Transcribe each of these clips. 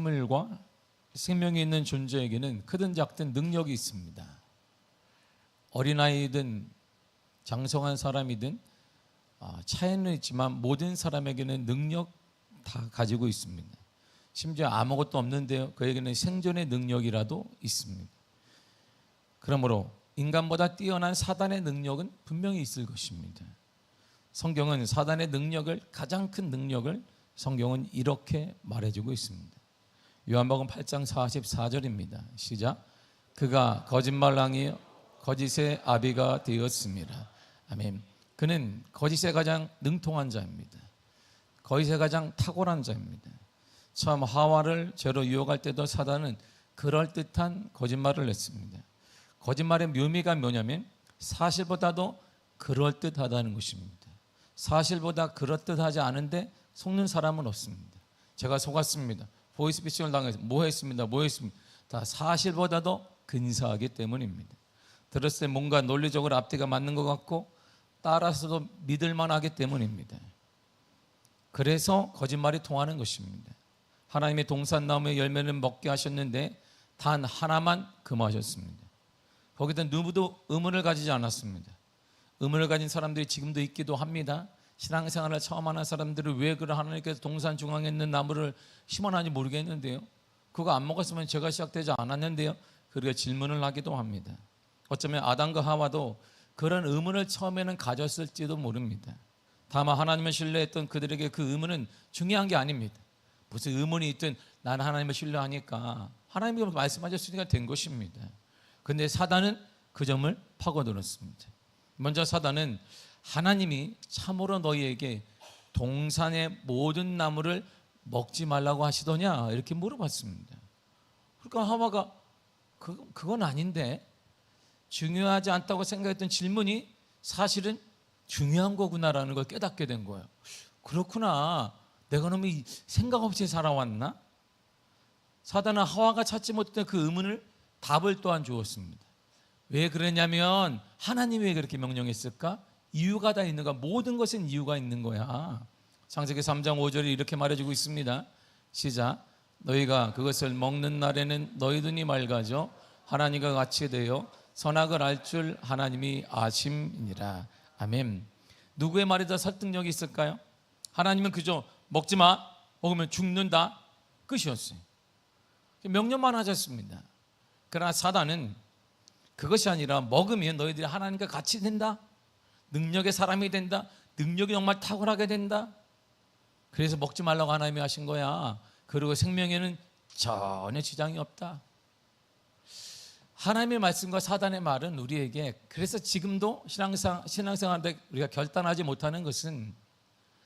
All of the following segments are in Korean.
피조물과 생명이 있는 존재에게는 크든 작든 능력이 있습니다. 어린아이든 장성한 사람이든 차이는 있지만 모든 사람에게는 능력 다 가지고 있습니다. 심지어 아무것도 없는데요, 그에게는 생존의 능력이라도 있습니다. 그러므로 인간보다 뛰어난 사단의 능력은 분명히 있을 것입니다. 성경은 사단의 능력을, 가장 큰 능력을 성경은 이렇게 말해주고 있습니다. 요한복음 8장 44절입니다. 시작. 그가 거짓말랑이요 거짓의 아비가 되었습니다. 아멘. 그는 거짓에 가장 능통한 자입니다. 거짓에 가장 탁월한 자입니다. 처음 하와를 죄로 유혹할 때도 사단은 그럴듯한 거짓말을 했습니다. 거짓말의 묘미가 뭐냐면 사실보다도 그럴듯하다는 것입니다. 사실보다 그럴듯하지 않은데 속는 사람은 없습니다. 제가 속았습니다. 보이스피싱을 당해서 뭐 했습니다. 다 사실보다도 근사하기 때문입니다. 들었을 때 뭔가 논리적으로 앞뒤가 맞는 것 같고 따라서도 믿을만하기 때문입니다. 그래서 거짓말이 통하는 것입니다. 하나님의 동산나무의 열매는 먹게 하셨는데 단 하나만 금하셨습니다. 거기다 누구도 의문을 가지지 않았습니다. 의문을 가진 사람들이 지금도 있기도 합니다. 신앙생활을 처음 하는 사람들은 왜 그런 하나님께서 동산 중앙에 있는 나무를 심어놨는지 모르겠는데요, 그거 안 먹었으면 죄가 시작되지 않았는데요, 그렇게 질문을 하기도 합니다. 어쩌면 아담과 하와도 그런 의문을 처음에는 가졌을지도 모릅니다. 다만 하나님을 신뢰했던 그들에게 그 의문은 중요한 게 아닙니다. 무슨 의문이 있든 나는 하나님을 신뢰하니까 하나님이 말씀하셨으니까 된 것입니다. 그런데 사단은 그 점을 파고들었습니다. 먼저 사단은 하나님이 참으로 너희에게 동산의 모든 나무를 먹지 말라고 하시더냐 이렇게 물어봤습니다. 그러니까 하와가 그건 아닌데, 중요하지 않다고 생각했던 질문이 사실은 중요한 거구나라는 걸 깨닫게 된 거예요. 그렇구나, 내가 너무 생각 없이 살아왔나? 사단은 하와가 찾지 못했던 그 의문을 답을 또한 주었습니다. 왜 그러냐면 하나님이 왜 그렇게 명령했을까? 이유가 다 있는 거야. 모든 것은 이유가 있는 거야. 창세기 3장 5절에 이렇게 말해주고 있습니다. 시작. 너희가 그것을 먹는 날에는 너희 눈이 맑아져 하나님과 같이 되어 선악을 알 줄 하나님이 아심이니라. 아멘. 누구의 말이 더 설득력이 있을까요? 하나님은 그저 먹지 마, 먹으면 죽는다, 끝이었어요. 명령만 하셨습니다. 그러나 사단은 그것이 아니라 먹으면 너희들이 하나님과 같이 된다, 능력의 사람이 된다, 능력이 정말 탁월하게 된다, 그래서 먹지 말라고 하나님이 하신 거야. 그리고 생명에는 전혀 지장이 없다. 하나님의 말씀과 사단의 말은 우리에게, 그래서 지금도 신앙생활에 우리가 결단하지 못하는 것은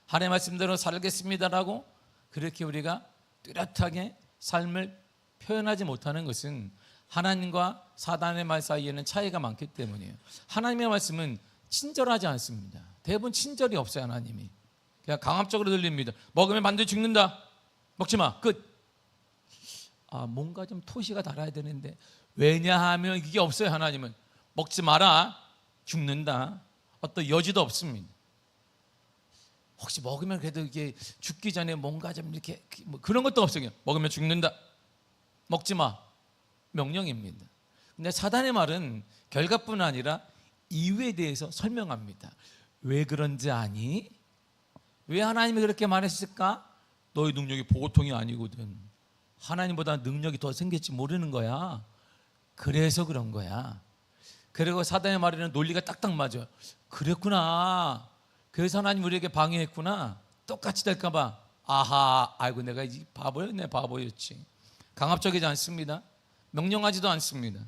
하나님의 말씀대로 살겠습니다라고 그렇게 우리가 뚜렷하게 삶을 표현하지 못하는 것은 하나님과 사단의 말 사이에는 차이가 많기 때문이에요. 하나님의 말씀은 친절하지 않습니다. 대부분 친절이 없어요. 하나님이 그냥 강압적으로 들립니다. 먹으면 반드시 죽는다, 먹지 마, 끝. 뭔가 좀 토시가 달아야 되는데, 왜냐하면 이게 없어요. 하나님은 먹지 마라, 죽는다, 어떤 여지도 없습니다. 혹시 먹으면 그래도 이게 죽기 전에 뭔가 좀 이렇게 그런 것도 없어요. 먹으면 죽는다, 먹지 마, 명령입니다. 근데 사단의 말은 결과뿐 아니라 이유에 대해서 설명합니다. 왜 그런지 아니? 왜 하나님이 그렇게 말했을까? 너희 능력이 보통이 아니거든. 하나님보다 능력이 더 생길지 모르는 거야. 그래서 그런 거야. 그리고 사단의 말에는 논리가 딱딱 맞아요. 그랬구나, 그래서 하나님 우리에게 방해했구나, 똑같이 될까 봐. 아하, 아이고 내가 이 바보였네, 바보였지. 강압적이지 않습니다. 명령하지도 않습니다.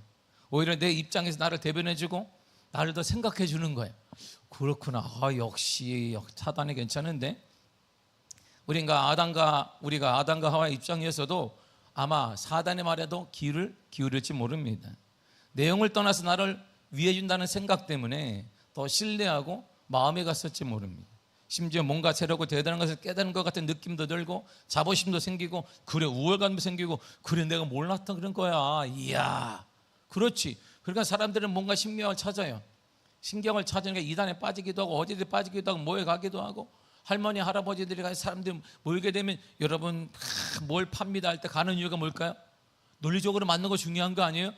오히려 내 입장에서 나를 대변해주고 나를 더 생각해 주는 거예요. 그렇구나, 역시 사단이 괜찮은데. 우리가 아담과 하와의 입장이었어도 아마 사단의 말에도 귀를 기울일지 모릅니다. 내용을 떠나서 나를 위해 준다는 생각 때문에 더 신뢰하고 마음에 갔을지 모릅니다. 심지어 뭔가 새롭고 대단한 것을 깨달은 것 같은 느낌도 들고 자부심도 생기고, 그래 우월감도 생기고, 그래 내가 몰랐던 그런 거야, 이야, 그렇지. 그러니까 사람들은 뭔가 신경을 찾아요. 신경을 찾으니까 이단에 빠지기도 하고 어디에 빠지기도 하고 뭐에 가기도 하고 할머니 할아버지들이 가서 사람들 모이게 되면 여러분 뭘 팝니다 할 때 가는 이유가 뭘까요? 논리적으로 맞는 거 중요한 거 아니에요?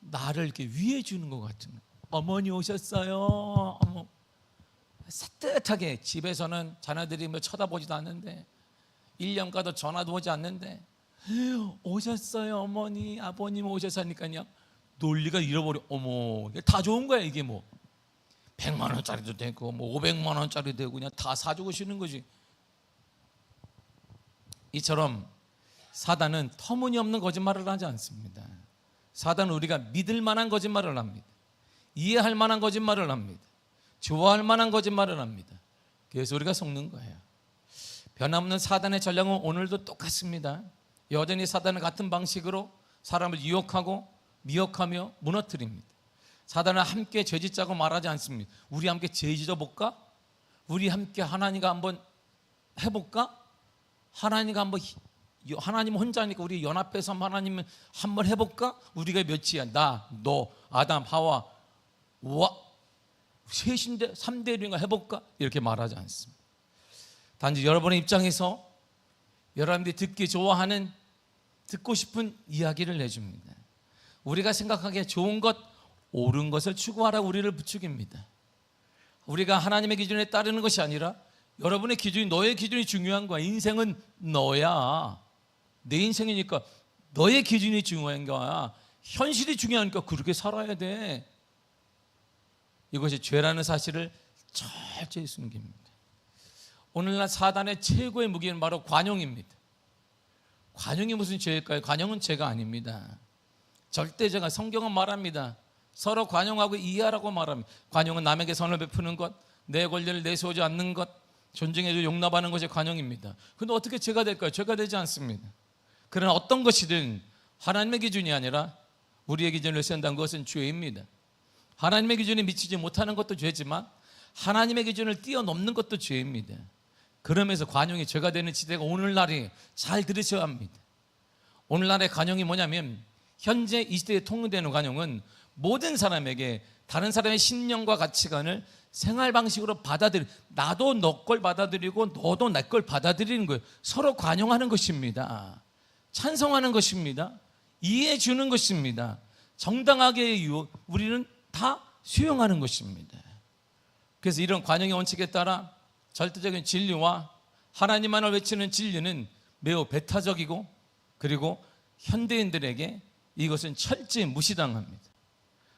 나를 이렇게 위해 주는 것 같은 거. 어머니 오셨어요. 어머. 따뜻하게. 집에서는 자녀들이 뭐 쳐다보지도 않는데 1년 가도 전화도 오지 않는데 오셨어요 어머니 아버님 오셨으니까요 논리가 잃어버려. 어머 다 좋은 거야. 이게 뭐 100만 원짜리도 되고 뭐 500만 원짜리도 되고 그냥 다 사주고 쉬는 거지. 이처럼 사단은 터무니없는 거짓말을 하지 않습니다. 사단은 우리가 믿을 만한 거짓말을 합니다. 이해할 만한 거짓말을 합니다. 좋아할 만한 거짓말을 합니다. 그래서 우리가 속는 거예요. 변함없는 사단의 전략은 오늘도 똑같습니다. 여전히 사단은 같은 방식으로 사람을 유혹하고 미혹하며 무너뜨립니다. 사단은 함께 죄짓자고 말하지 않습니다. 우리 함께 죄짓어 볼까? 우리 함께 하나님과 한번 해볼까? 하나님과 한번 하나님 혼자니까 우리 연합해서 하나님 한번 해볼까? 우리가 몇이야? 나, 너, 아담, 하와 와 셋인데 3대 1인가 해볼까? 이렇게 말하지 않습니다. 단지 여러분의 입장에서 여러분들이 듣기 좋아하는 듣고 싶은 이야기를 내줍니다. 우리가 생각하기에 좋은 것, 옳은 것을 추구하라고 우리를 부추깁니다. 우리가 하나님의 기준에 따르는 것이 아니라 여러분의 기준이, 너의 기준이 중요한 거야. 인생은 너야. 내 인생이니까 너의 기준이 중요한 거야. 현실이 중요하니까 그렇게 살아야 돼. 이것이 죄라는 사실을 철저히 숨깁니다. 오늘날 사단의 최고의 무기는 바로 관용입니다. 관용이 무슨 죄일까요? 관용은 죄가 아닙니다. 절대 죄가, 성경은 말합니다. 서로 관용하고 이해하라고 말합니다. 관용은 남에게 선을 베푸는 것, 내 권리를 내세우지 않는 것, 존중해주고 용납하는 것이 관용입니다. 그런데 어떻게 죄가 될까요? 죄가 되지 않습니다. 그러나 어떤 것이든 하나님의 기준이 아니라 우리의 기준을 세운다는 것은 죄입니다. 하나님의 기준에 미치지 못하는 것도 죄지만 하나님의 기준을 뛰어넘는 것도 죄입니다. 그러면서 관용이 죄가 되는 시대가 오늘날이 잘 들으셔야 합니다. 오늘날의 관용이 뭐냐면 현재 이 시대에 통용되는 관용은 모든 사람에게 다른 사람의 신념과 가치관을 생활 방식으로 받아들이, 나도 너 걸 받아들이고 너도 내 걸 받아들이는 거예요. 서로 관용하는 것입니다. 찬성하는 것입니다. 이해해 주는 것입니다. 정당하게 우리는 다 수용하는 것입니다. 그래서 이런 관용의 원칙에 따라 절대적인 진리와 하나님만을 외치는 진리는 매우 배타적이고 그리고 현대인들에게 이것은 철저히 무시당합니다.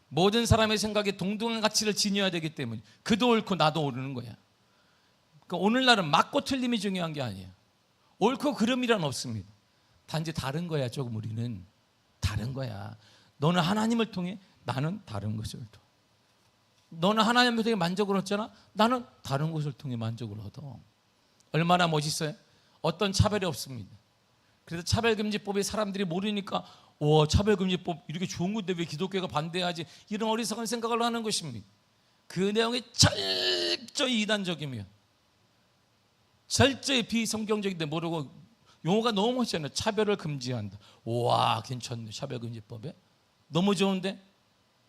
모든 사람의 생각에 동등한 가치를 지녀야 되기 때문에 그도 옳고 나도 옳은 거야. 그러니까 오늘날은 맞고 틀림이 중요한 게 아니에요. 옳고 그름이란 없습니다. 단지 다른 거야. 조금 우리는 다른 거야. 너는 하나님을 통해, 나는 다른 것을 통해. 너는 하나님을 통해 만족을 얻잖아. 나는 다른 것을 통해 만족을 얻어. 얼마나 멋있어요? 어떤 차별이 없습니다. 그래서 차별금지법이 사람들이 모르니까 차별금지법 이렇게 좋은 건데 왜 기독교가 반대하지? 이런 어리석은 생각을 하는 것입니다. 그 내용이 철저히 이단적이며 철저히 비성경적인데 모르고 용어가 너무 멋있잖아요. 차별을 금지한다. 와, 괜찮네. 차별금지법에 너무 좋은데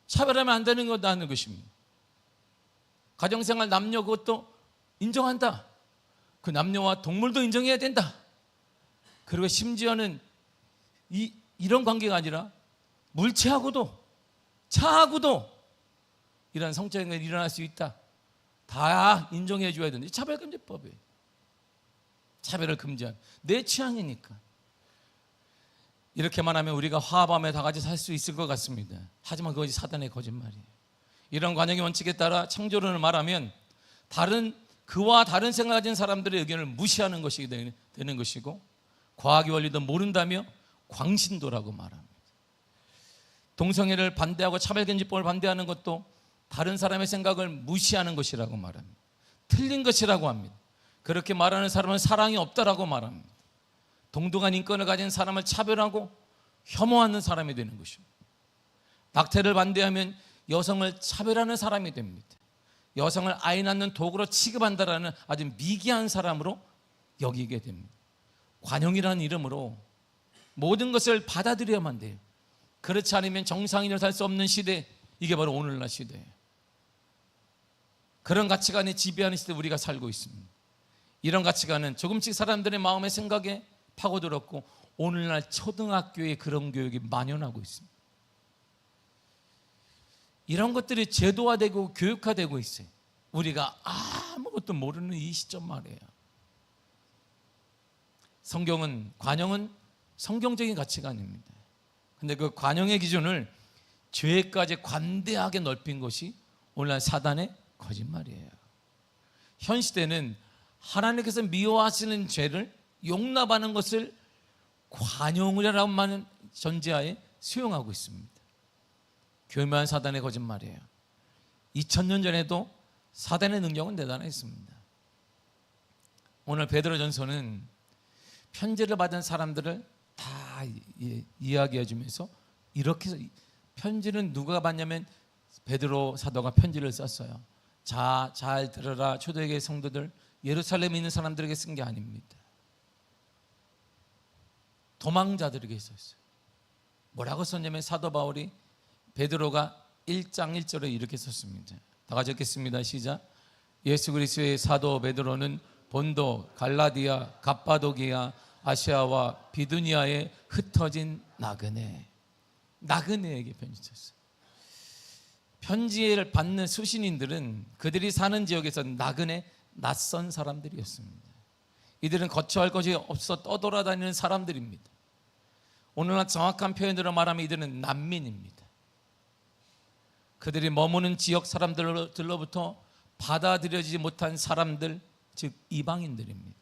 차별하면 안 되는 거다는 것입니다. 가정생활 남녀 그것도 인정한다. 그 남녀와 동물도 인정해야 된다. 그리고 심지어는 이런 관계가 아니라 물체하고도 차하고도 이런 성적인 게 일어날 수 있다. 다 인정해 줘야 되는데 차별금지법이에요. 차별을 금지한 내 취향이니까. 이렇게만 하면 우리가 화합하며 다 같이 살 수 있을 것 같습니다. 하지만 그것이 사단의 거짓말이에요. 이런 관용의 원칙에 따라 창조론을 말하면 그와 다른 생각을 가진 사람들의 의견을 무시하는 것이 되는 것이고 과학의 원리도 모른다며 광신도라고 말합니다. 동성애를 반대하고 차별금지법을 반대하는 것도 다른 사람의 생각을 무시하는 것이라고 말합니다. 틀린 것이라고 합니다. 그렇게 말하는 사람은 사랑이 없다라고 말합니다. 동등한 인권을 가진 사람을 차별하고 혐오하는 사람이 되는 것입니다. 낙태를 반대하면 여성을 차별하는 사람이 됩니다. 여성을 아이 낳는 도구로 취급한다라는 아주 미개한 사람으로 여기게 됩니다. 관용이라는 이름으로 모든 것을 받아들여야만 돼요. 그렇지 않으면 정상인으로 살 수 없는 시대, 이게 바로 오늘날 시대예요. 그런 가치관이 지배하는 시대에 우리가 살고 있습니다. 이런 가치관은 조금씩 사람들의 마음의 생각에 파고들었고 오늘날 초등학교에 그런 교육이 만연하고 있습니다. 이런 것들이 제도화되고 교육화되고 있어요. 우리가 아무것도 모르는 이 시점 말이에요. 관용은 성경적인 가치관입니다. 근데 그 관용의 기준을 죄까지 관대하게 넓힌 것이 오늘날 사단의 거짓말이에요. 현 시대는 하나님께서 미워하시는 죄를 용납하는 것을 관용이라고 하는 전제하에 수용하고 있습니다. 교묘한 사단의 거짓말이에요. 2000년 전에도 사단의 능력은 대단했습니다. 오늘 베드로전서는 편지를 받은 사람들을 다 이야기해 주면서 이렇게 편지는 누가 받냐면 베드로 사도가 편지를 썼어요. 자, 잘 들어라 초대교회 성도들, 예루살렘에 있는 사람들에게 쓴 게 아닙니다. 도망자들에게 썼어요. 뭐라고 썼냐면 사도 바울이 베드로가 1장 1절에 이렇게 썼습니다. 다 같이 읽겠습니다. 시작. 예수 그리스도의 사도 베드로는 본도, 갈라디아, 갑바도기아, 아시아와 비두니아에 흩어진 나그네에게 편지 썼어요. 편지를 받는 수신인들은 그들이 사는 지역에서 나그네, 낯선 사람들이었습니다. 이들은 거처할 것이 없어 떠돌아다니는 사람들입니다. 오늘날 정확한 표현으로 말하면 이들은 난민입니다. 그들이 머무는 지역 사람들로부터 받아들여지지 못한 사람들, 즉 이방인들입니다.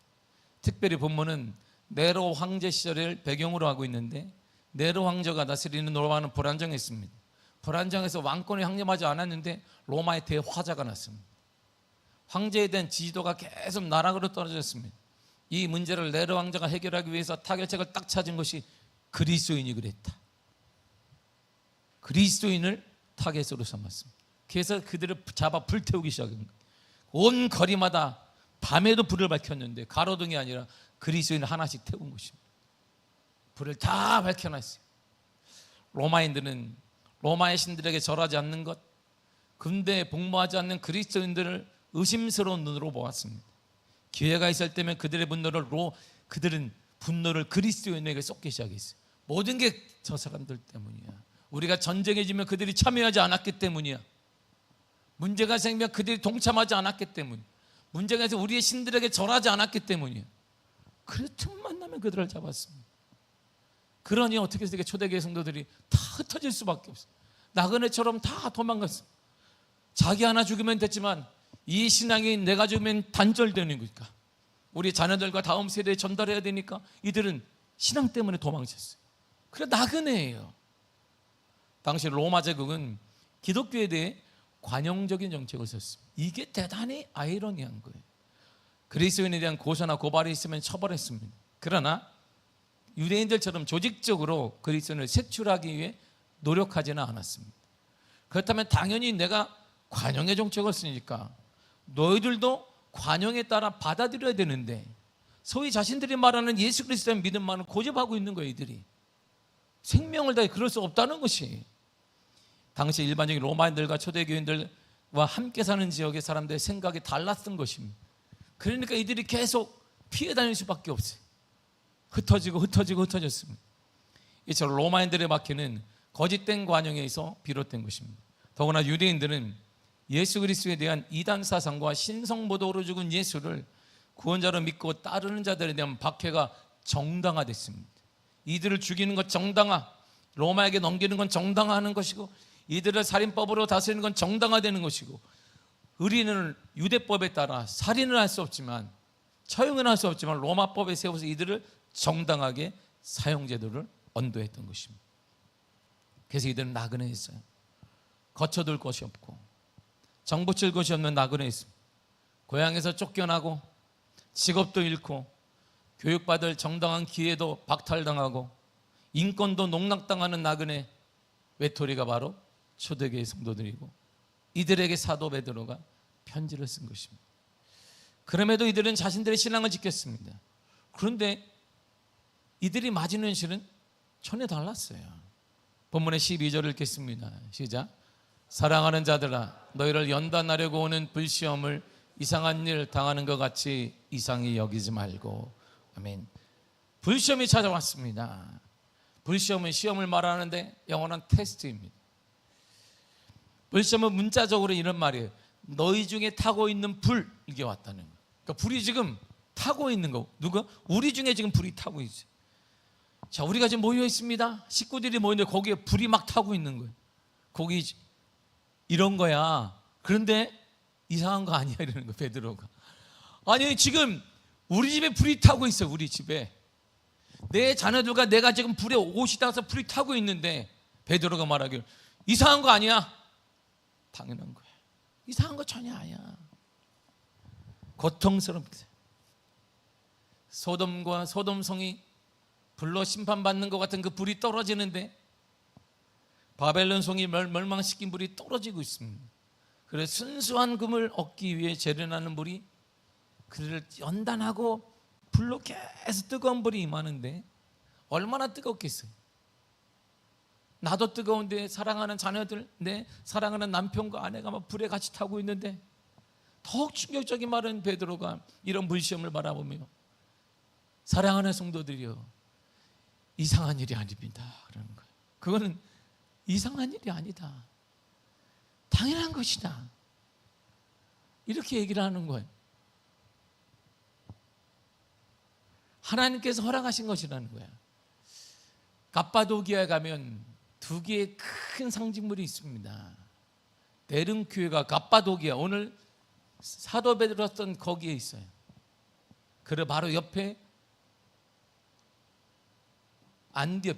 특별히 본문은 네로 황제 시절을 배경으로 하고 있는데 네로 황제가 다스리는 로마는 불안정했습니다. 불안정해서 왕권이 확립하지 않았는데 로마에 대화자가 났습니다. 황제에 대한 지지도가 계속 나락으로 떨어졌습니다. 이 문제를 네로 황제가 해결하기 위해서 타결책을 딱 찾은 것이 그리스도인이 그랬다. 그리스도인을 타겟으로 삼았습니다. 그래서 그들을 잡아 불태우기 시작한 거예요. 온 거리마다 밤에도 불을 밝혔는데 가로등이 아니라 그리스도인을 하나씩 태운 것입니다. 불을 다 밝혀놨어요. 로마인들은 로마의 신들에게 절하지 않는 것, 군대에 복무하지 않는 그리스도인들을 의심스러운 눈으로 보았습니다. 기회가 있을 때면 그들은 분노를 그리스도인에게 쏟기 시작했어요. 모든 게 저 사람들 때문이야. 우리가 전쟁에 지면 그들이 참여하지 않았기 때문이야. 문제가 생기면 그들이 동참하지 않았기 때문, 문제가 있어서 우리의 신들에게 절하지 않았기 때문이야. 그래서 틈만 나면 그들을 잡았습니다. 그러니 어떻게 해서 초대교회 성도들이 다 흩어질 수밖에 없어요. 나그네처럼 다 도망갔어. 자기 하나 죽으면 됐지만 이 신앙이 내가 죽으면 단절되는 거니까, 우리 자녀들과 다음 세대에 전달해야 되니까 이들은 신앙 때문에 도망쳤어요. 그래 나그네예요. 당시 로마 제국은 기독교에 대해 관용적인 정책을 썼습니다. 이게 대단히 아이러니한 거예요. 그리스도인에 대한 고소나 고발이 있으면 처벌했습니다. 그러나 유대인들처럼 조직적으로 그리스도인을 색출하기 위해 노력하지는 않았습니다. 그렇다면 당연히 내가 관용의 정책을 쓰니까 너희들도 관용에 따라 받아들여야 되는데, 소위 자신들이 말하는 예수 그리스도의 믿음만을 고집하고 있는 거예요. 이들이 생명을 다해 그럴 수 없다는 것이, 당시 일반적인 로마인들과 초대교인들과 함께 사는 지역의 사람들의 생각이 달랐던 것입니다. 그러니까 이들이 계속 피해 다닐 수밖에 없어요. 흩어졌습니다. 이처럼 로마인들의 박해는 거짓된 관용에서 비롯된 것입니다. 더구나 유대인들은 예수 그리스도에 대한 이단 사상과 신성모독으로 죽은 예수를 구원자로 믿고 따르는 자들에 대한 박해가 정당화됐습니다. 이들을 죽이는 것 정당화, 로마에게 넘기는 건 정당화하는 것이고, 이들을 살인법으로 다스리는 건 정당화되는 것이고, 의리는 유대법에 따라 살인을 할 수 없지만, 처형은 할 수 없지만 로마법에 세워서 이들을 정당하게 사형제도를 언도했던 것입니다. 그래서 이들은 나그네했어요. 거쳐둘 것이 없고 정부 칠 것이 없는 나그네했습니다. 고향에서 쫓겨나고 직업도 잃고 교육받을 정당한 기회도 박탈당하고 인권도 농락당하는 나그네 외톨이가 바로 초대교회 성도들이고, 이들에게 사도 베드로가 편지를 쓴 것입니다. 그럼에도 이들은 자신들의 신앙을 지켰습니다. 그런데 이들이 맞은 현실은 전혀 달랐어요. 본문의 12절을 읽겠습니다. 시작. 사랑하는 자들아, 너희를 연단하려고 오는 불시험을 이상한 일 당하는 것 같이 이상히 여기지 말고. 아멘. 불시험이 찾아왔습니다. 불시험은 시험을 말하는데 영어는 테스트입니다. 불시험은 문자적으로 이런 말이에요. 너희 중에 타고 있는 불, 이게 왔다는 거예요. 그러니까 불이 지금 타고 있는 거. 누가? 우리 중에 지금 불이 타고 있어요. 자, 우리가 지금 모여 있습니다. 식구들이 모였는데 거기에 불이 막 타고 있는 거예요. 거기 이런 거야. 그런데 이상한 거 아니야, 이러는 거 베드로가. 아니, 지금 우리 집에 불이 타고 있어. 우리 집에 내 자녀들과 내가 지금 불에 옷이 닿아서 불이 타고 있는데 베드로가 말하기를 이상한 거 아니야. 당연한 거야. 이상한 거 전혀 아니야. 고통스럽게 소돔과 소돔성이 불로 심판받는 것 같은 그 불이 떨어지는데 바벨론 성이 멸망시킨 불이 떨어지고 있습니다. 그래서 순수한 금을 얻기 위해 재련하는 불이 그를 연단하고 불로 계속 뜨거운 불이 임하는데 얼마나 뜨겁겠어요. 나도 뜨거운데 사랑하는 자녀들, 내 사랑하는 남편과 아내가 막 불에 같이 타고 있는데 더욱 충격적인 말은 베드로가 이런 불시험을 바라보며 사랑하는 성도들이여 이상한 일이 아닙니다 그러는 거예요. 그거는 이상한 일이 아니다. 당연한 것이다. 이렇게 얘기를 하는 거예요. 하나님께서 허락하신 것이라는 거야. 갑바도기아에 가면 두 개의 큰 상징물이 있습니다. 데른교회가 갑바도기아, 오늘 사도 베드로 썼던 거기에 있어요. 그리고 바로 옆에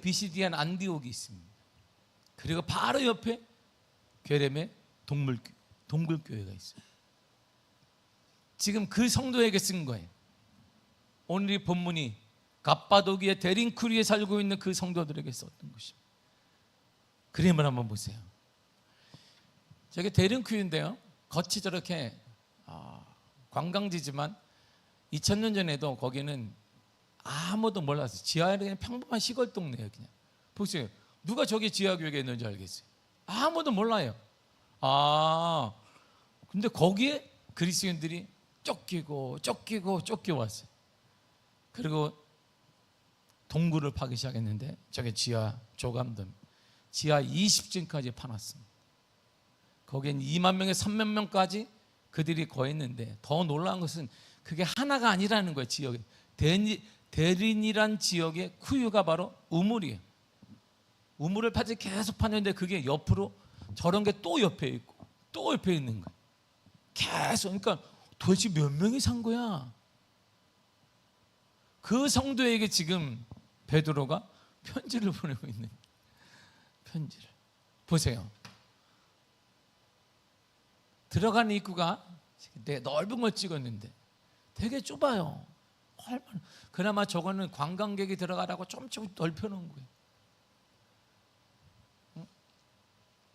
비시디안 안디옥이 있습니다. 그리고 바로 옆에 괴렘의 동굴교회가 있어요. 지금 그 성도에게 쓴 거예요. 오늘 이 본문이 갑바도기의 데린쿠리에 살고 있는 그 성도들에게 썼던 것입니다. 그림을 한번 보세요. 저게 데린쿠리인데요, 겉이 저렇게 관광지지만 2000년 전에도 거기는 아무도 몰랐어요. 지하에 그냥 평범한 시골 동네예요. 그냥 보세요. 누가 저기 지하교회에 있는지 알겠어요? 아무도 몰라요. 근데 거기에 그리스도인들이 쫓기고 왔어요. 그리고 동굴을 파기 시작했는데 저게 지하 조감돔, 지하 20층까지 파놨습니다. 거기엔 2만 명에 3만 명까지 그들이 거했는데 더 놀라운 것은 그게 하나가 아니라는 거예요. 지역에 데린이란 지역의 쿠유가 바로 우물이에요. 우물을 파지 계속 파는데 그게 옆으로 저런 게 또 옆에 있고 또 옆에 있는 거예요. 계속. 그러니까 도대체 몇 명이 산 거야? 그 성도에게 지금 베드로가 편지를 보내고 있는, 편지를 보세요. 들어가는 입구가 되게 넓은 걸 찍었는데 되게 좁아요. 그나마 저거는 관광객이 들어가라고 좀 넓혀놓은 거예요.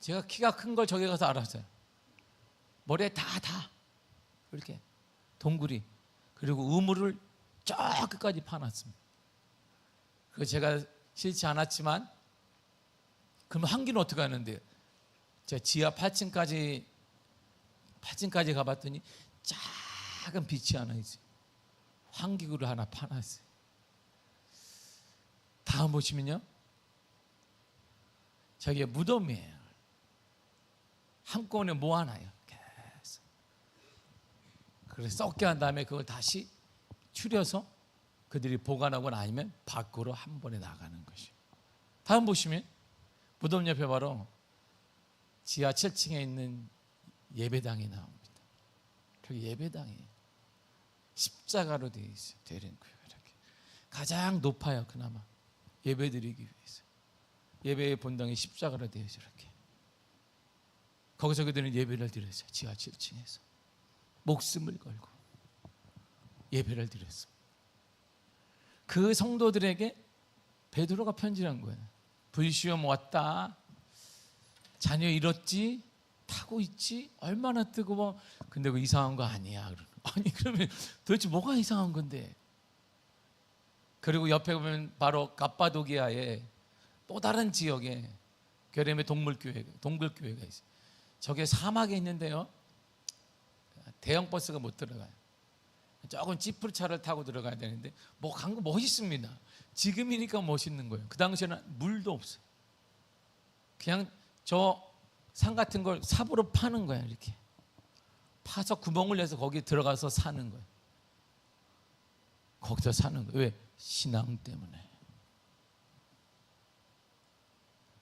제가 키가 큰 걸 저기 가서 알았어요. 머리에 다 이렇게 동굴이, 그리고 우물을 저 끝까지 파놨습니다. 그거 제가 싫지 않았지만 그럼 한기는 어떻게 하는데요? 제가 지하 8층까지 가봤더니 작은 빛이 하나 있어요. 환기구를 하나 파놨어요. 다음 보시면요, 저게 무덤이에요. 한꺼번에 모아놔요. 계속. 그래서 썩게 한 다음에 그걸 다시 추려서 그들이 보관하고 아니면 밖으로 한 번에 나가는 것이에요. 다음 보시면 무덤 옆에 바로 지하 7층에 있는 예배당이 나옵니다. 그 예배당이 십자가로 되어 있어요. 데린교회가 이렇게 가장 높아요. 그나마 예배드리기 위해서 예배의 본당이 십자가로 되어 있어요. 이렇게 거기서 그들은 예배를 드렸어요. 지하 7층에서 목숨을 걸고 예배를 드렸습니다. 그 성도들에게 베드로가 편지를 한 거예요. 불시험 왔다, 자녀 잃었지, 타고 있지, 얼마나 뜨거워. 근데 그 이상한 거 아니야. 아니 그러면 도대체 뭐가 이상한 건데? 그리고 옆에 보면 바로 갑바도기아의 또 다른 지역에 괴렘의 동굴교회가 있어요. 저게 사막에 있는데요, 대형 버스가 못 들어가요. 조금 지프차를 타고 들어가야 되는데 뭐 간 거 멋있습니다. 지금이니까 멋있는 거예요. 그 당시에는 물도 없어요. 그냥 저 산 같은 걸 삽으로 파는 거야. 이렇게 파서 구멍을 내서 거기 들어가서 사는 거예요. 거기서 사는 거예요. 왜? 신앙 때문에.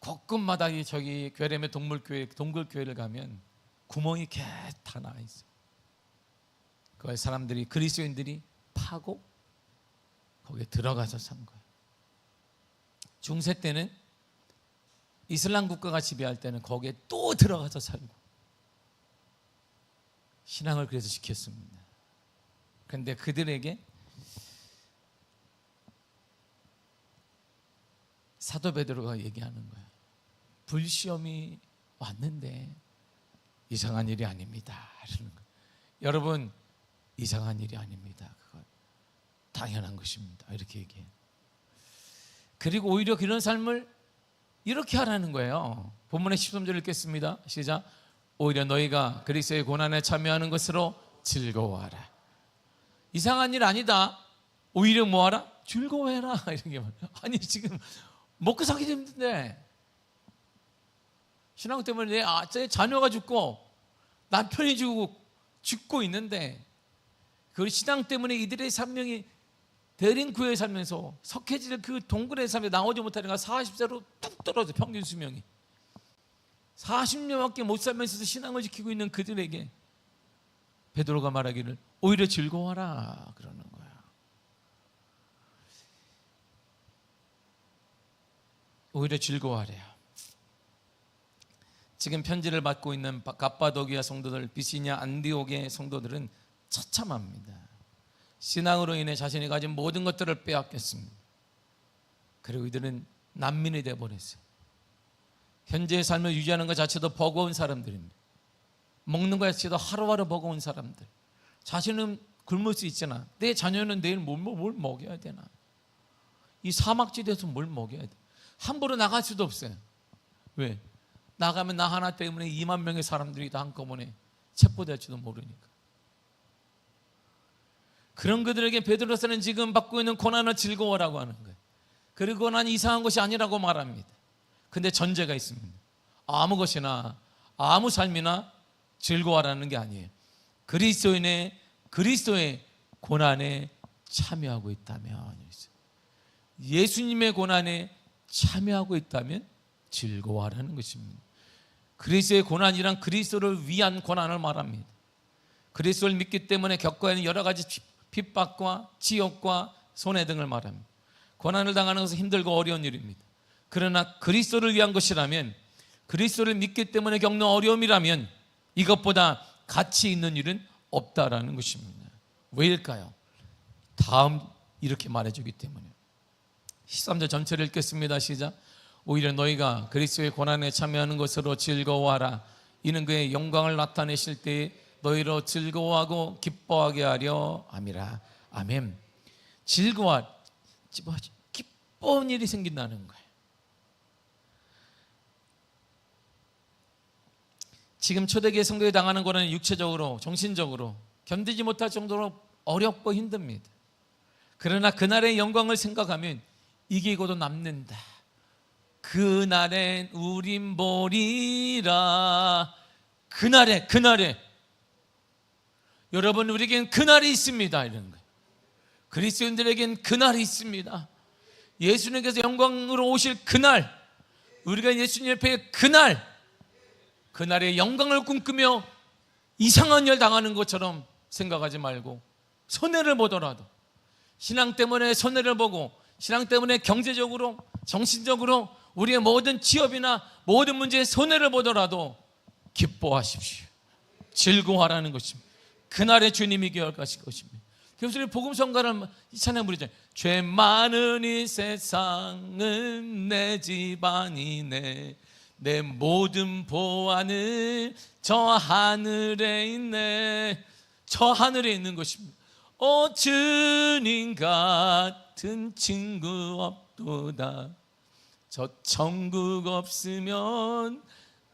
곳곳마다 저기 괴렘의 동굴교회를 가면 구멍이 개 다 나와 있어요. 그걸 사람들이, 그리스도인들이 파고 거기에 들어가서 산 거예요. 중세 때는 이슬람 국가가 지배할 때는 거기에 또 들어가서 살고 신앙을 그래서 지켰습니다. 그런데 그들에게 사도 베드로가 얘기하는 거예요. 불시험이 왔는데 이상한 일이 아닙니다. 이러는 거예요. 여러분, 이상한 일이 아닙니다. 그건 당연한 것입니다. 이렇게 얘기해요. 그리고 오히려 그런 삶을 이렇게 하라는 거예요. 본문의 13절 읽겠습니다. 시작. 오히려 너희가 그리스도의 고난에 참여하는 것으로 즐거워하라. 이상한 일 아니다. 오히려 뭐하라? 즐거워해라. 이렇게 말해요. 아니 지금 먹고 살기 힘든데 신앙 때문에 내 자녀가 죽고 남편이 죽고 있는데 그 신앙 때문에 이들의 생명이 대린 구에 살면서 석회질 그 동굴에 살며 나오지 못하니까 40세로 뚝 떨어져. 평균 수명이 40년밖에 못 살면서도 신앙을 지키고 있는 그들에게 베드로가 말하기를 오히려 즐거워하라 그러는 거야. 오히려 즐거워하래요. 지금 편지를 받고 있는 갑바도기아 성도들, 비시냐 안디옥의 성도들은 처참합니다. 신앙으로 인해 자신이 가진 모든 것들을 빼앗겼습니다. 그리고 이들은 난민이 되어버렸어요. 현재의 삶을 유지하는 것 자체도 버거운 사람들입니다. 먹는 것 자체도 하루하루 버거운 사람들. 자신은 굶을 수 있잖아. 내 자녀는 내일 뭘 먹여야 되나. 이 사막지대에서 뭘 먹여야 돼. 함부로 나갈 수도 없어요. 왜? 나가면 나 하나 때문에 2만 명의 사람들이 다 한꺼번에 체포될지도 모르니까. 그런 그들에게 베드로서는 지금 받고 있는 고난을 즐거워라고 하는 거예요. 그리고 고난이 이상한 것이 아니라고 말합니다. 근데 전제가 있습니다. 아무 것이나 아무 삶이나 즐거워라는 게 아니에요. 그리스도의 고난에 참여하고 있다면, 예수님의 고난에 참여하고 있다면 즐거워하라는 것입니다. 그리스도의 고난이란 그리스도를 위한 고난을 말합니다. 그리스도를 믿기 때문에 겪어야 하는 여러 가지 핍박과 지옥과 손해 등을 말합니다. 고난을 당하는 것은 힘들고 어려운 일입니다. 그러나 그리스도를 위한 것이라면, 그리스도를 믿기 때문에 겪는 어려움이라면 이것보다 가치 있는 일은 없다라는 것입니다. 왜일까요? 다음 이렇게 말해주기 때문에. 13절 전체를 읽겠습니다. 시작. 오히려 너희가 그리스도의 고난에 참여하는 것으로 즐거워하라. 이는 그의 영광을 나타내실 때에 너희로 즐거워하고 기뻐하게 하려 함이라. 아멘. 기뻐한 일이 생긴다는 거예요. 지금 초대교회 성도에 당하는 고난은 육체적으로, 정신적으로 견디지 못할 정도로 어렵고 힘듭니다. 그러나 그날의 영광을 생각하면 이기고도 남는다. 그날엔 우린 보리라. 그날에 여러분, 우리에겐 그날이 있습니다. 이런 거예요. 그리스도인들에겐 그날이 있습니다. 예수님께서 영광으로 오실 그날, 우리가 예수님 옆에 그날의 영광을 꿈꾸며 이상한 일 당하는 것처럼 생각하지 말고, 손해를 보더라도, 신앙 때문에 손해를 보고, 신앙 때문에 경제적으로, 정신적으로 우리의 모든 취업이나 모든 문제에 손해를 보더라도 기뻐하십시오. 즐거워하라는 것입니다. 그날에 주님이 기억하실 것입니다. 그래서 우리 복음성가를 이 찬양 부르잖아요. 죄 많은 이 세상은 내 집안이네. 내 모든 보안은 저 하늘에 있네. 저 하늘에 있는 것입니다. 주님 같은 친구 없도다. 저 천국 없으면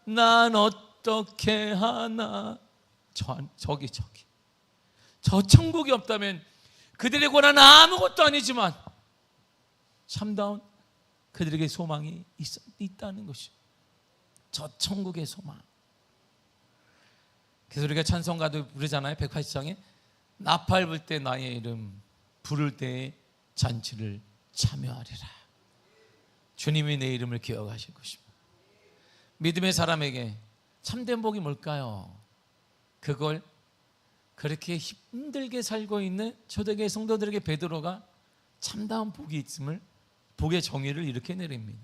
난 어떻게 하나. 저기 저 천국이 없다면 그들의 고난은 아무것도 아니지만 참다운 그들에게 소망이 있다는 것이, 저 천국의 소망. 그래서 우리가 찬송가도 부르잖아요. 180장에 나팔 불 때 나의 이름, 부를 때에 잔치를 참여하리라. 주님이 내 이름을 기억하실 것입니다. 믿음의 사람에게 참된 복이 뭘까요? 그걸 그렇게 힘들게 살고 있는 초대교회 성도들에게 베드로가 참다운 복이 있음을, 복의 정의를 이렇게 내립니다.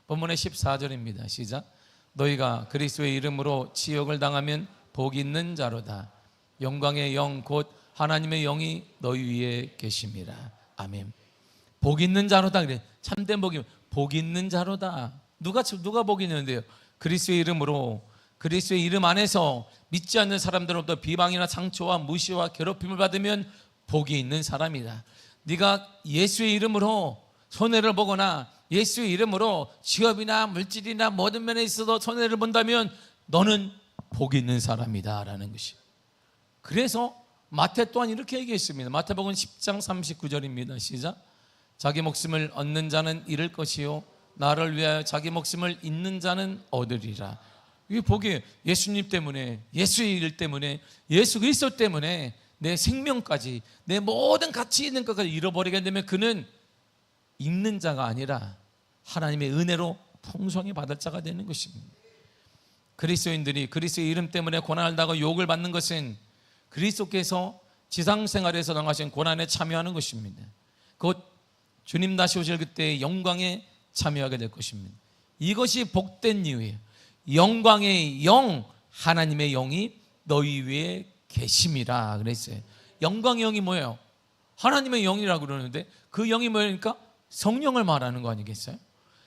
본문의 14절입니다. 시작. 너희가 그리스도의 이름으로 치욕을 당하면 복이 있는 자로다. 영광의 영 곧 하나님의 영이 너희 위에 계심이라. 아멘. 복 있는 자로다. 그래. 참된 복이 복 있는 자로다. 누가 복 있는데요? 그리스도의 이름으로, 그리스도의 이름 안에서 믿지 않는 사람들로부터 비방이나 상처와 무시와 괴롭힘을 받으면 복이 있는 사람이다. 네가 예수의 이름으로 손해를 보거나 예수의 이름으로 취업이나 물질이나 모든 면에 있어서 손해를 본다면 너는 복이 있는 사람이다 라는 것이. 그래서 마태 또한 이렇게 얘기했습니다. 마태복음 10장 39절입니다. 시작. 자기 목숨을 얻는 자는 잃을 것이요 나를 위하여 자기 목숨을 잃는 자는 얻으리라. 이게 복이에요. 예수님 때문에, 예수의 일 때문에, 예수 그리스도 때문에 내 생명까지, 내 모든 가치 있는 것까지 잃어버리게 되면 그는 잃는 자가 아니라 하나님의 은혜로 풍성히 받을 자가 되는 것입니다. 그리스도인들이 그리스도의 이름 때문에 고난을 당하고 욕을 받는 것은 그리스도께서 지상생활에서 당하신 고난에 참여하는 것입니다. 곧 주님 다시 오실 그때의 영광에 참여하게 될 것입니다. 이것이 복된 이유예요. 영광의 영, 하나님의 영이 너희 위에 계심이라 그랬어요. 영광의 영이 뭐예요? 하나님의 영이라고 그러는데 그 영이 뭐니까 성령을 말하는 거 아니겠어요?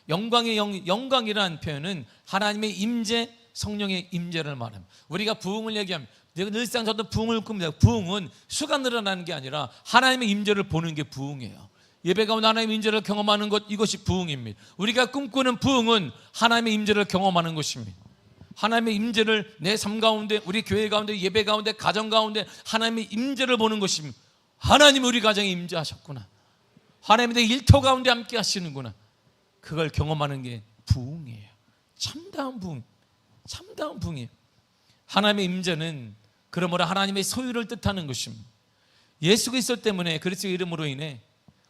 영광의 영, 영광이라는 표현은 하나님의 임재, 성령의 임재를 말합니다. 우리가 부흥을 얘기하면 늘상 저도 부흥을 꿉니다. 부흥은 수가 늘어나는 게 아니라 하나님의 임재를 보는 게 부흥이에요. 예배 가운데 하나님의 임재를 경험하는 것, 이것이 부흥입니다. 우리가 꿈꾸는 부흥은 하나님의 임재를 경험하는 것입니다. 하나님의 임재를 내 삶 가운데, 우리 교회 가운데, 예배 가운데, 가정 가운데 하나님의 임재를 보는 것입니다. 하나님 우리 가정에 임재하셨구나. 하나님이 내 일터 가운데 함께 하시는구나. 그걸 경험하는 게 부흥이에요. 참다운 부흥, 참다운 부흥이에요. 하나님의 임재는 그러므로 하나님의 소유를 뜻하는 것입니다. 예수 그리스도 때문에, 그리스도의 이름으로 인해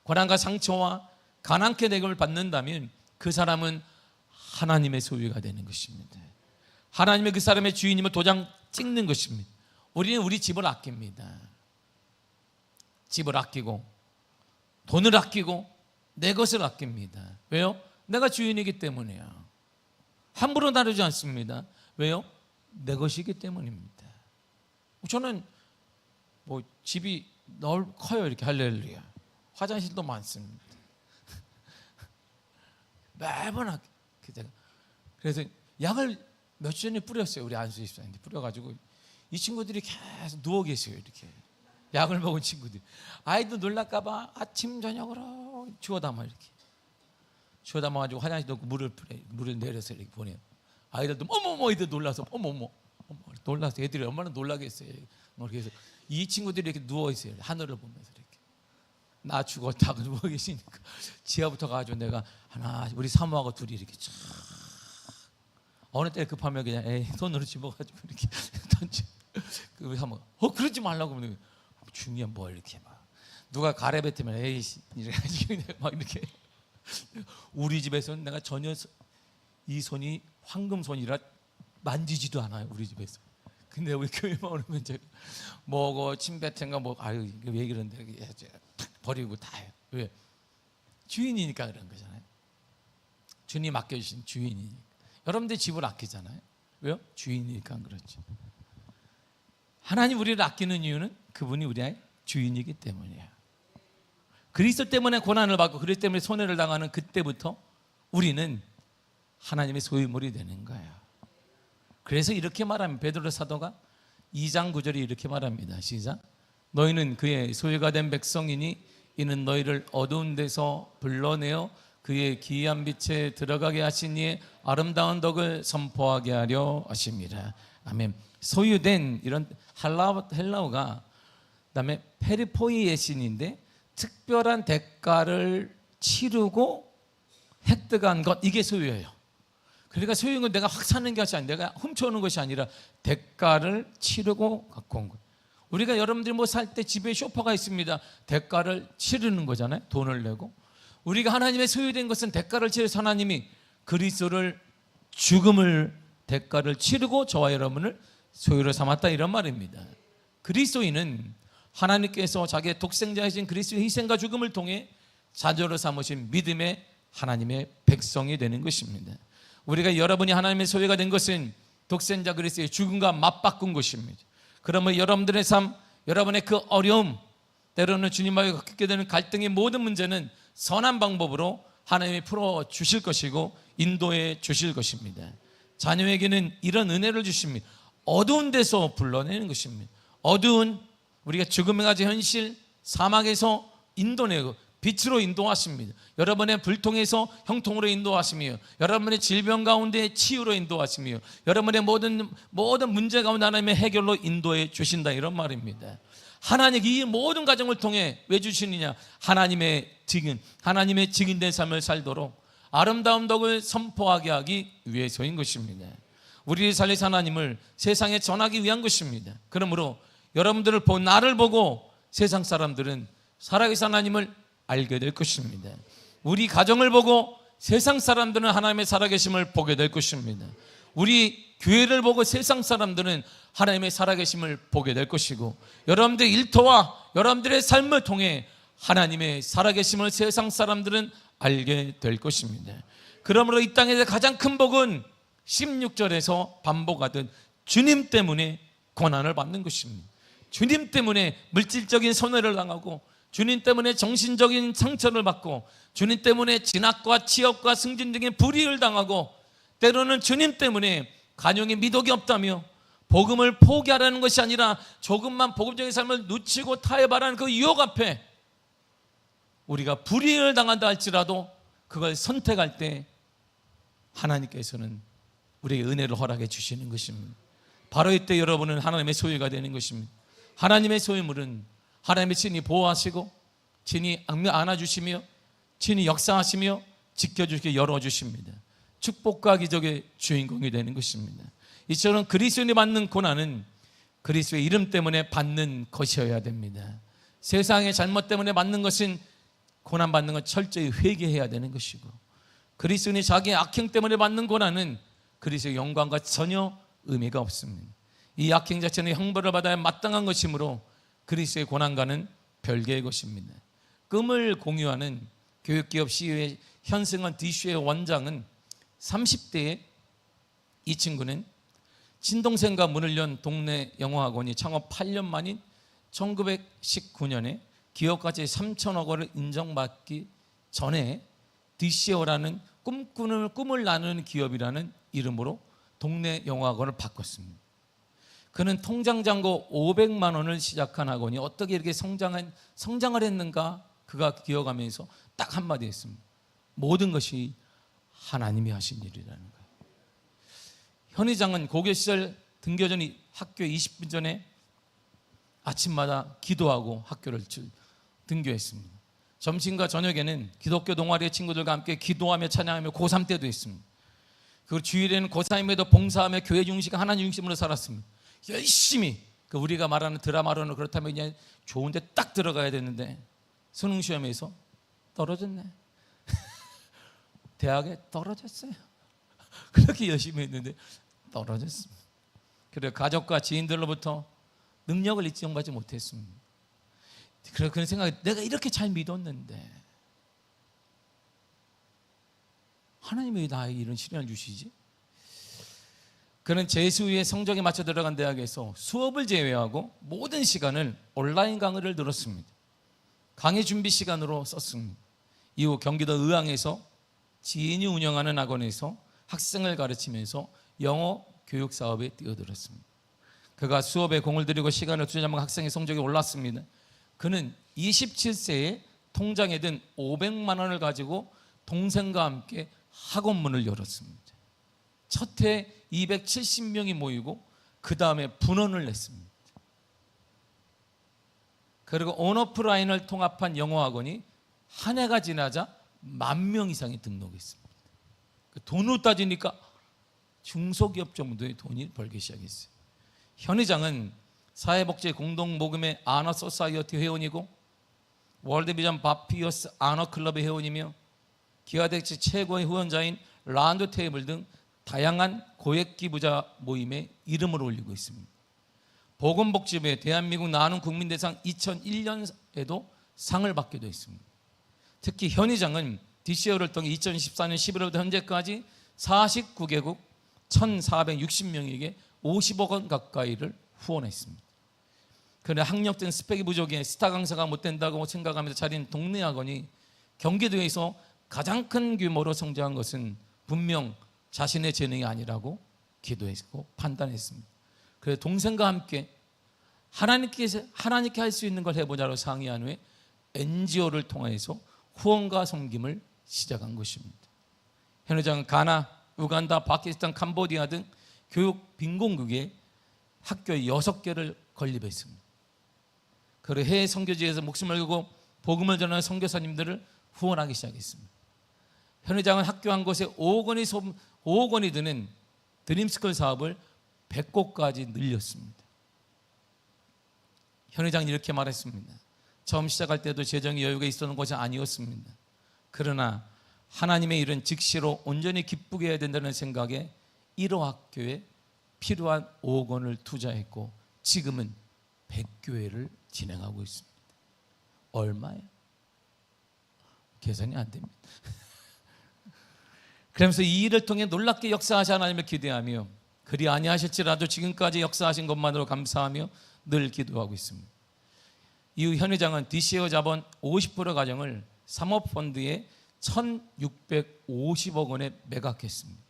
고난과 상처와 가난케 대접을 받는다면 그 사람은 하나님의 소유가 되는 것입니다. 하나님의 그 사람의 주인임을 도장 찍는 것입니다. 우리는 우리 집을 아낍니다. 집을 아끼고 돈을 아끼고 내 것을 아낍니다. 왜요? 내가 주인이기 때문이에요. 함부로 다루지 않습니다. 왜요? 내 것이기 때문입니다. 저는 뭐 집이 커요. 이렇게 할렐루야. 화장실도 많습니다. 매번 그래서 약을 몇 주 전에 뿌렸어요. 우리 안수 집사님한테 뿌려가지고 이 친구들이 계속 누워 계세요. 이렇게 약을 먹은 친구들. 아이도 놀랄까봐 아침 저녁으로 주워 담아, 이렇게 주워 담아가지고 화장실 넣고 물을 내려서 이렇게 보내요. 아이들도 어머머, 애들 놀라서 어머머 놀라서 애들이 얼마나 놀라겠어요. 그래서 이 친구들이 이렇게 누워 있어요. 하늘을 보면서 이렇게. 나 죽었다고 누워 계시니까 지하부터 가가지고 내가 하나, 우리 사모하고 둘이 이렇게 쫙, 어느 때 급하면 그냥 손으로 집어가지고 이렇게 던져. 그 사모 그러지 말라고 그러면 중요한 뭘 이렇게 막 누가 가래 뱉으면 에이씨 이래가지고 막 이렇게. 우리 집에서는 내가 전혀 이 손이 황금 손이라 만지지도 않아요. 우리 집에서. 근데 우리 교회만 오면 제가 뭐고 침 뱉은가 뭐 아유 왜 그런데 탁 버리고 다 해요. 왜? 주인이니까 그런 거잖아요. 주님 맡겨주신 주인이니까. 여러분들 집을 아끼잖아요. 왜요? 주인이니까 그렇죠. 하나님 우리를 아끼는 이유는 그분이 우리의 주인이기 때문이에요. 그리스도 때문에 고난을 받고 그리스도 때문에 손해를 당하는 그때부터 우리는 하나님의 소유물이 되는 거예요. 그래서 이렇게 말하면 베드로 사도가 2장 9절에 이렇게 말합니다. 시작. 너희는 그의 소유가 된 백성이니 이는 너희를 어두운 데서 불러내어 그의 기이한 빛에 들어가게 하신 이의 아름다운 덕을 선포하게 하려 하심이라. 아멘. 소유된, 이런 헬라어가 그다음에 페리포이에신인데 특별한 대가를 치르고 획득한 것, 이게 소유예요. 그러니까 소유인 건 내가 확 사는 것이 아니라, 내가 훔쳐오는 것이 아니라 대가를 치르고 갖고 온 것. 우리가 여러분들이 뭐 살 때 집에 쇼파가 있습니다. 대가를 치르는 거잖아요. 돈을 내고. 우리가 하나님의 소유된 것은 대가를 치르서 하나님이 그리스도를 죽음을 대가를 치르고 저와 여러분을 소유로 삼았다, 이런 말입니다. 그리스도인은 하나님께서 자기의 독생자이신 그리스도의 희생과 죽음을 통해 자녀로 삼으신 믿음의 하나님의 백성이 되는 것입니다. 우리가 여러분이 하나님의 소유가 된 것은 독생자 그리스도의 죽음과 맞바꾼 것입니다. 그러면 여러분들의 삶, 여러분의 그 어려움, 때로는 주님과의 겪게 되는 갈등의 모든 문제는 선한 방법으로 하나님이 풀어주실 것이고 인도해 주실 것입니다. 자녀에게는 이런 은혜를 주십니다. 어두운 데서 불러내는 것입니다. 어두운 우리가 죽음의 가지 현실, 사막에서 인도내고 빛으로 인도하십니다. 여러분의 불통에서 형통으로 인도하시며, 여러분의 질병 가운데 치유로 인도하시며, 여러분의 모든 문제 가운데 하나님의 해결로 인도해 주신다, 이런 말입니다. 하나님 이 모든 과정을 통해 왜 주시느냐? 하나님의 증인된 삶을 살도록 아름다운 덕을 선포하게 하기 위해서인 것입니다. 우리의 살리신 하나님을 세상에 전하기 위한 것입니다. 그러므로 여러분들을 나를 보고 세상 사람들은 살아계신 하나님을 알게 될 것입니다. 우리 가정을 보고 세상 사람들은 하나님의 살아계심을 보게 될 것입니다. 우리 교회를 보고 세상 사람들은 하나님의 살아계심을 보게 될 것이고, 여러분들의 일터와 여러분들의 삶을 통해 하나님의 살아계심을 세상 사람들은 알게 될 것입니다. 그러므로 이 땅에서 가장 큰 복은 16절에서 반복하듯 주님 때문에 고난을 받는 것입니다. 주님 때문에 물질적인 손해를 당하고, 주님 때문에 정신적인 상처를 받고, 주님 때문에 진학과 취업과 승진 등의 불이익을 당하고, 때로는 주님 때문에 가정에 미덕이 없다며 복음을 포기하라는 것이 아니라 조금만 복음적인 삶을 놓치고 타협하라는 그 유혹 앞에 우리가 불이익을 당한다 할지라도 그걸 선택할 때 하나님께서는 우리에게 은혜를 허락해 주시는 것입니다. 바로 이때 여러분은 하나님의 소유가 되는 것입니다. 하나님의 소유물은 하나님의 친히 보호하시고 친히 안아주시며 친히 역사하시며 지켜주시게 열어주십니다. 축복과 기적의 주인공이 되는 것입니다. 이처럼 그리스도인이 받는 고난은 그리스도의 이름 때문에 받는 것이어야 됩니다. 세상의 잘못 때문에 받는 것은, 고난받는 건 철저히 회개해야 되는 것이고, 그리스도인이 자기의 악행 때문에 받는 고난은 그리스도의 영광과 전혀 의미가 없습니다. 이 악행 자체는 형벌을 받아야 마땅한 것이므로 그리스도의 고난과는 별개의 것입니다. 꿈을 공유하는 교육기업 CEO의 현승원 디슈의 원장은 30대에 이 친구는 친동생과 문을 연 동네 영어학원이 창업 8년 만인 1919년에 기업가치 3천억 원을 인정받기 전에 DCO라는 꿈을 나누는 기업이라는 이름으로 동네 영어학원을 바꿨습니다. 그는 통장 잔고 500만 원을 시작한 학원이 어떻게 이렇게 성장을 했는가, 그가 기억하면서 딱 한마디 했습니다. 모든 것이 하나님이 하신 일이라는 거예요. 현 회장은 고교 시절 등교 전 학교에 20분 전에 아침마다 기도하고 학교를 등교했습니다. 점심과 저녁에는 기독교 동아리의 친구들과 함께 기도하며 찬양하며 고3 때도 했습니다. 그리고 주일에는 고3임에도 봉사하며 교회 중심, 하나님 중심으로 살았습니다. 열심히, 우리가 말하는 드라마로는 그렇다면 그냥 좋은데 딱 들어가야 되는데 수능 시험에서 떨어졌네. 대학에 떨어졌어요. 그렇게 열심히 했는데 떨어졌습니다. 그리고 가족과 지인들로부터 능력을 인정받지 못했습니다. 그래서 그런 생각이, 내가 이렇게 잘 믿었는데 하나님이 왜 나에게 이런 시련을 주시지? 그는 재수의 성적에 맞춰 들어간 대학에서 수업을 제외하고 모든 시간을 온라인 강의를 들었습니다. 강의 준비 시간으로 썼습니다. 이후 경기도 의왕에서 지인이 운영하는 학원에서 학생을 가르치면서 영어 교육 사업에 뛰어들었습니다. 그가 수업에 공을 들이고 시간을 투자하면 학생의 성적이 올랐습니다. 그는 27세에 통장에 든 500만 원을 가지고 동생과 함께 학원문을 열었습니다. 첫 해 270명이 모이고 그 다음에 분원을 냈습니다. 그리고 온오프라인을 통합한 영어학원이 한 해가 지나자 10,000명 이상이 등록했습니다. 돈으로 따지니까 중소기업 정도의 돈이 벌기 시작했어요. 현 회장은 사회복지 공동모금회 아너 소사이어티 회원이고 월드비전 바피어스 아너 클럽의 회원이며 기아대치 최고의 후원자인 라운드 테이블 등 다양한 고액기부자 모임에 이름을 올리고 있습니다. 보건복지부의 대한민국 나눔 국민대상 2001년에도 상을 받기도 했습니다. 특히 현 회장은 DCO를 통해 2014년 11월부터 현재까지 49개국 1,460명에게 50억 원 가까이를 후원했습니다. 그러나 학력된 스펙이 부족해 스타 강사가 못 된다고 생각하면서 차린 동네 학원이 경기도에서 가장 큰 규모로 성장한 것은 분명 자신의 재능이 아니라고 기도했고 판단했습니다. 그래서 동생과 함께 하나님께 할 수 있는 걸 해보자로 상의한 후에 NGO를 통해서 후원과 섬김을 시작한 것입니다. 현 회장은 가나, 우간다, 파키스탄, 캄보디아 등 교육 빈곤국에 학교에 6개를 건립했습니다. 그리고 해외 선교지에서 목숨을 걸고 복음을 전하는 선교사님들을 후원하기 시작했습니다. 현 회장은 학교 한 곳에 5억 원이 드는 드림스쿨 사업을 100곳까지 늘렸습니다. 현 회장은 이렇게 말했습니다. 처음 시작할 때도 재정의 여유가 있었던 것이 아니었습니다. 그러나 하나님의 일은 즉시로 온전히 기쁘게 해야 된다는 생각에 1호 학교에 필요한 5억 원을 투자했고 지금은 100교회를 진행하고 있습니다. 얼마예요? 계산이 안 됩니다. 그러면서 이 일을 통해 놀랍게 역사하시 하나님을 기대하며 그리 아니하실지라도 지금까지 역사하신 것만으로 감사하며 늘 기도하고 있습니다. 이후 현 회장은 DCO 자본 50% 가정을 사모펀드에 1,650억 원에 매각했습니다.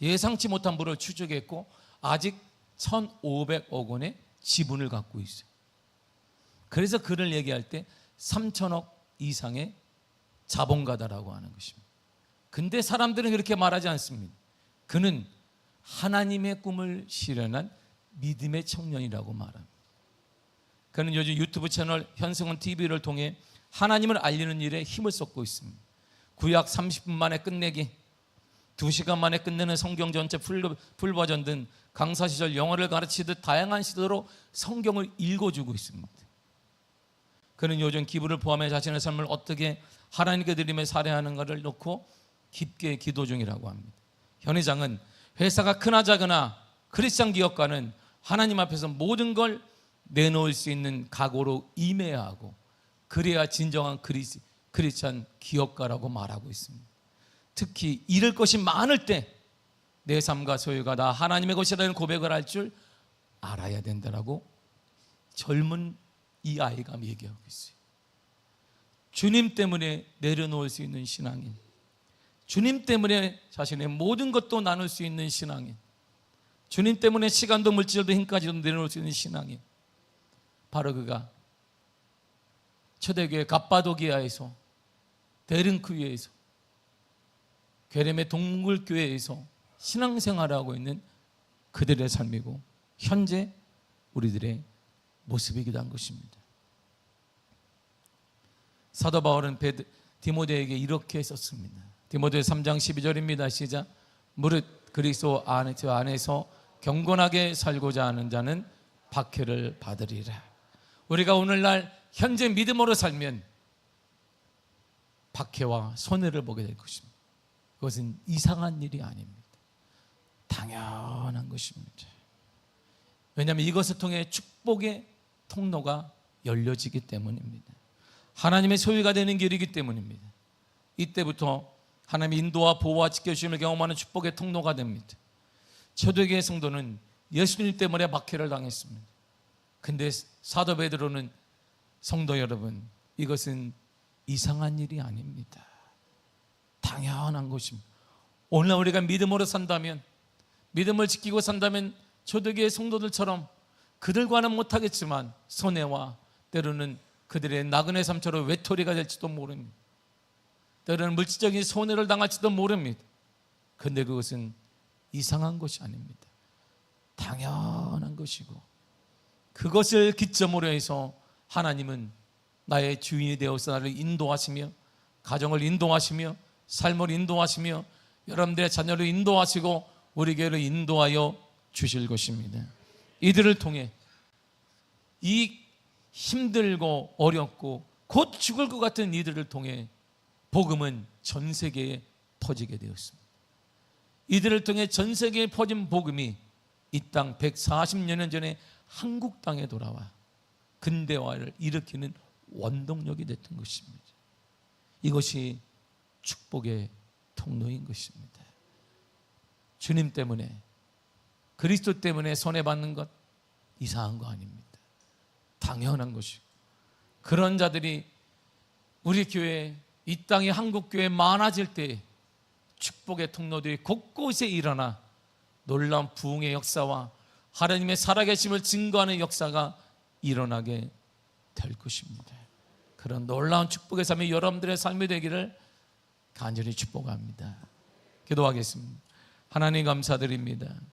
예상치 못한 부를 추적했고 아직 1,500억 원의 지분을 갖고 있어요. 그래서 그를 얘기할 때 3천억 이상의 자본가다라고 하는 것입니다. 근데 사람들은 그렇게 말하지 않습니다. 그는 하나님의 꿈을 실현한 믿음의 청년이라고 말합니다. 그는 요즘 유튜브 채널 현승원 TV를 통해 하나님을 알리는 일에 힘을 쏟고 있습니다. 구약 30분 만에 끝내기, 2시간 만에 끝내는 성경 전체 풀버전 등 강사 시절 영어를 가르치듯 다양한 시도로 성경을 읽어주고 있습니다. 그는 요즘 기부를 포함해 자신의 삶을 어떻게 하나님께 드리며 살해하는가를 놓고 깊게 기도 중이라고 합니다. 현 회장은 회사가 크나 작으나 크리스찬 기업가는 하나님 앞에서 모든 걸 내놓을 수 있는 각오로 임해야 하고 그래야 진정한 크리스찬 기업가라고 말하고 있습니다. 특히 잃을 것이 많을 때 내 삶과 소유가 다 하나님의 것이라는 고백을 할 줄 알아야 된다라고 젊은 이 아이가 얘기하고 있어요. 주님 때문에 내려놓을 수 있는 신앙인, 주님 때문에 자신의 모든 것도 나눌 수 있는 신앙인, 주님 때문에 시간도 물질도 힘까지도 내려놓을 수 있는 신앙인, 바로 그가 초대교회 갑바도기아에서, 데른크위에서, 괴렘의 동굴교회에서 신앙생활을 하고 있는 그들의 삶이고 현재 우리들의 모습이기도 한 것입니다. 사도 바울은 디모데에게 이렇게 썼습니다. 디모데 3장 12절입니다. 시작. 무릇 그리스도 안에서 경건하게 살고자 하는 자는 박해를 받으리라. 우리가 오늘날 현재 믿음으로 살면 박해와 손해를 보게 될 것입니다. 그것은 이상한 일이 아닙니다. 당연한 것입니다. 왜냐하면 이것을 통해 축복의 통로가 열려지기 때문입니다. 하나님의 소유가 되는 길이기 때문입니다. 이때부터 하나님의 인도와 보호와 지켜주심을 경험하는 축복의 통로가 됩니다. 초대교회 성도는 예수님 때문에 박해를 당했습니다. 근데 사도 베드로는 성도 여러분, 이것은 이상한 일이 아닙니다. 당연한 것입니다. 오늘 우리가 믿음으로 산다면, 믿음을 지키고 산다면 초대교회 성도들처럼 그들과는 못하겠지만 손해와 때로는 그들의 나그네 삶처럼 외톨이가 될지도 모릅니다. 때로는 물질적인 손해를 당할지도 모릅니다. 그런데 그것은 이상한 것이 아닙니다. 당연한 것이고 그것을 기점으로 해서 하나님은 나의 주인이 되어서 나를 인도하시며 가정을 인도하시며 삶을 인도하시며 여러분들의 자녀를 인도하시고 우리 교회를 인도하여 주실 것입니다. 이들을 통해 이 힘들고 어렵고 곧 죽을 것 같은 이들을 통해 복음은 전 세계에 퍼지게 되었습니다. 이들을 통해 전 세계에 퍼진 복음이 이 땅 140년 전에 한국 땅에 돌아와 근대화를 일으키는 원동력이 됐던 것입니다. 이것이 축복의 통로인 것입니다. 주님 때문에, 그리스도 때문에 손해받는 것 이상한 거 아닙니다. 당연한 것이고, 그런 자들이 우리 교회, 이 땅의 한국교회 많아질 때 축복의 통로들이 곳곳에 일어나 놀라운 부흥의 역사와 하나님의 살아계심을 증거하는 역사가 일어나게 될 것입니다. 그런 놀라운 축복의 삶이 여러분들의 삶이 되기를 간절히 축복합니다. 기도하겠습니다. 하나님 감사드립니다.